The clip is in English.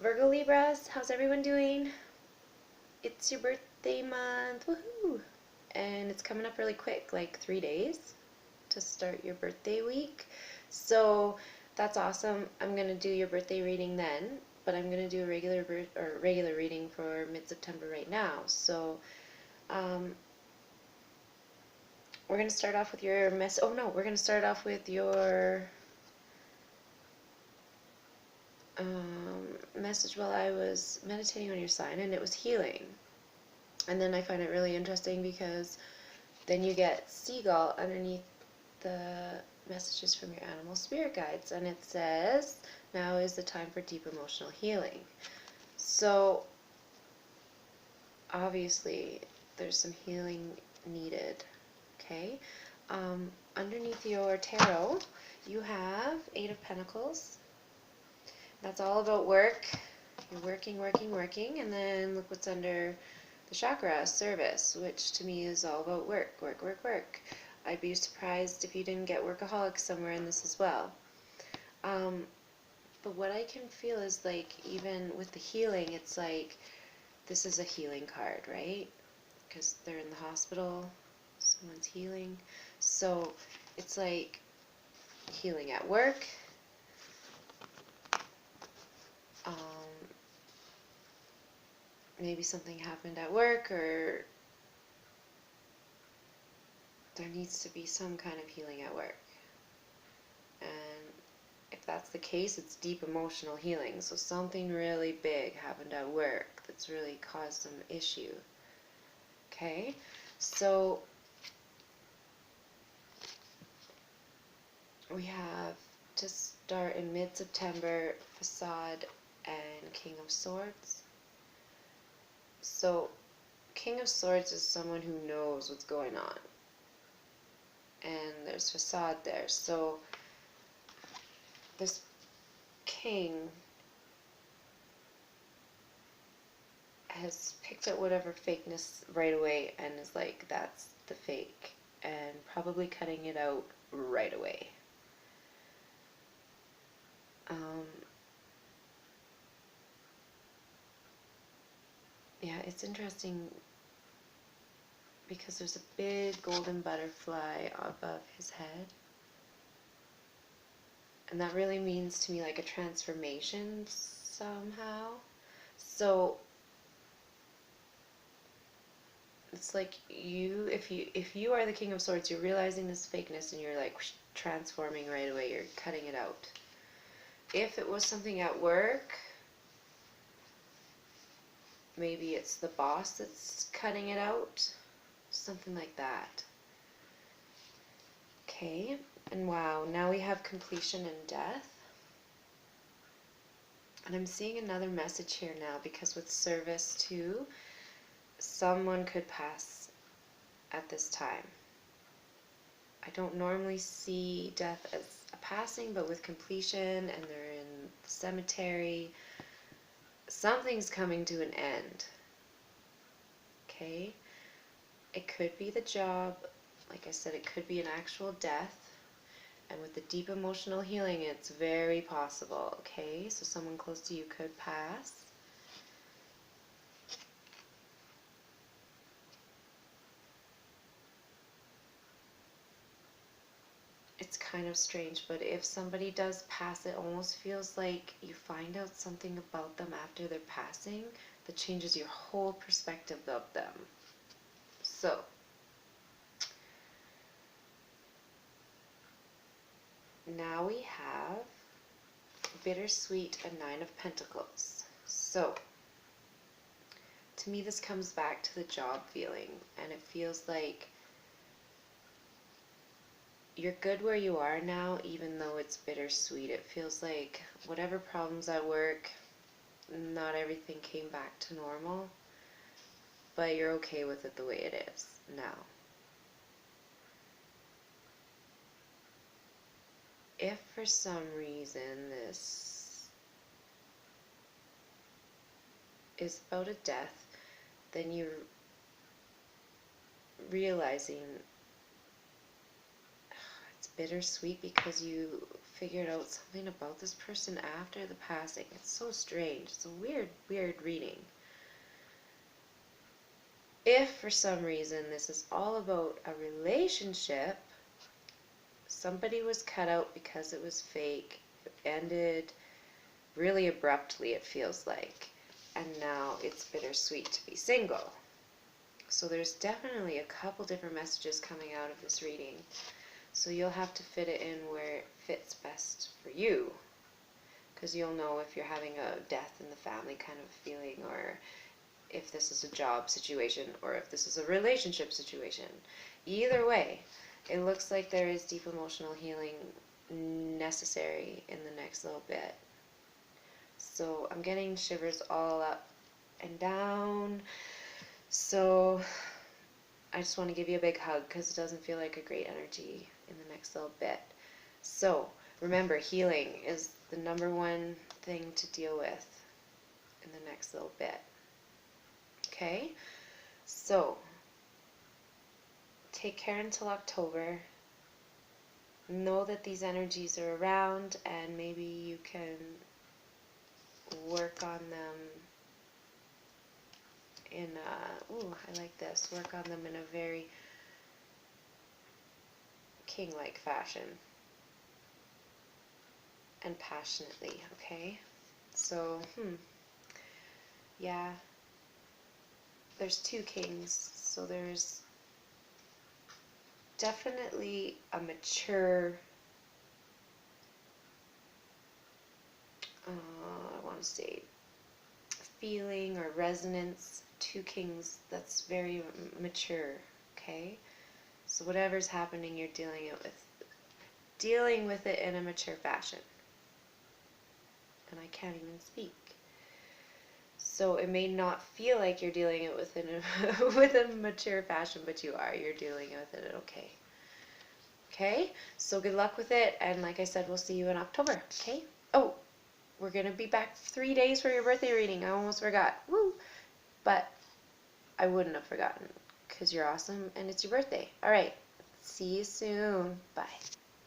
Virgo Libras, how's everyone doing? It's your birthday month, woohoo! And it's coming up really quick, like 3 days to start your birthday week. So that's awesome. I'm gonna do your birthday reading then, but I'm gonna do a regular reading for mid-September right now. So we're gonna start off with your we're gonna start off with your message while I was meditating on your sign, and it was healing. And then I find it really interesting because then you get seagull underneath the messages from your animal spirit guides, and it says, now is the time for deep emotional healing. So obviously there's some healing needed, okay? Underneath your tarot, you have 8 of Pentacles. That's all about work. You're working, and then look what's under the chakra, service, which to me is all about work. I'd be surprised if you didn't get workaholic somewhere in this as well. But what I can feel is, like, even with the healing, it's like this is a healing card, right? Because they're in the hospital, someone's healing. So it's like healing at work, maybe something happened at work, or there needs to be some kind of healing at work. And if that's the case, it's deep emotional healing. So something really big happened at work that's really caused some issue. Okay? So we have to start in mid-September, Facade and King of Swords. So King of Swords is someone who knows what's going on. And there's Facade there. So this king has picked up whatever fakeness right away and is like, that's the fake, and probably cutting it out right away. Yeah, it's interesting because there's a big golden butterfly above his head. And that really means to me like a transformation somehow. So it's like if you are the King of Swords, you're realizing this fakeness and you're like transforming right away, you're cutting it out. If it was something at work, maybe it's the boss that's cutting it out, something like that. Okay, and wow, now we have completion and death. And I'm seeing another message here now, because with service too, someone could pass at this time. I don't normally see death as a passing, but with completion and they're in the cemetery, something's coming to an end. Okay? It could be the job. Like I said, it could be an actual death. And with the deep emotional healing, it's very possible. Okay? So someone close to you could pass. It's kind of strange, but if somebody does pass, it almost feels like you find out something about them after they're passing that changes your whole perspective of them. So, now we have bittersweet and 9 of Pentacles. So, to me this comes back to the job feeling, and it feels like you're good where you are now, even though it's bittersweet. It feels like whatever problems at work, not everything came back to normal, but you're okay with it the way it is now. If for some reason this is about a death, then you're realizing it's bittersweet because you figured out something about this person after the passing. It's so strange. It's a weird, weird reading. If for some reason this is all about a relationship, somebody was cut out because it was fake. It ended really abruptly, it feels like. And now it's bittersweet to be single. So there's definitely a couple different messages coming out of this reading. So you'll have to fit it in where it fits best for you. Because you'll know if you're having a death in the family kind of feeling, or if this is a job situation, or if this is a relationship situation. Either way, it looks like there is deep emotional healing necessary in the next little bit. So I'm getting shivers all up and down. So I just want to give you a big hug because it doesn't feel like a great energy in the next little bit. So remember, healing is the #1 thing to deal with in the next little bit. Okay? So take care until October. Know that these energies are around, and maybe you can work on them in a, ooh, I like this, work on them in a very king-like fashion and passionately, okay? So, yeah, there's 2 kings, so there's definitely a mature, I want to say, feeling or resonance. 2 kings, that's very mature, okay? So whatever's happening, you're dealing with it in a mature fashion. And I can't even speak. So it may not feel like you're dealing it with a mature fashion, but you are. You're dealing with it okay. Okay? So good luck with it, and like I said, we'll see you in October, okay? Oh, we're going to be back 3 days for your birthday reading. I almost forgot. Woo! But I wouldn't have forgotten because you're awesome and it's your birthday. All right. See you soon. Bye.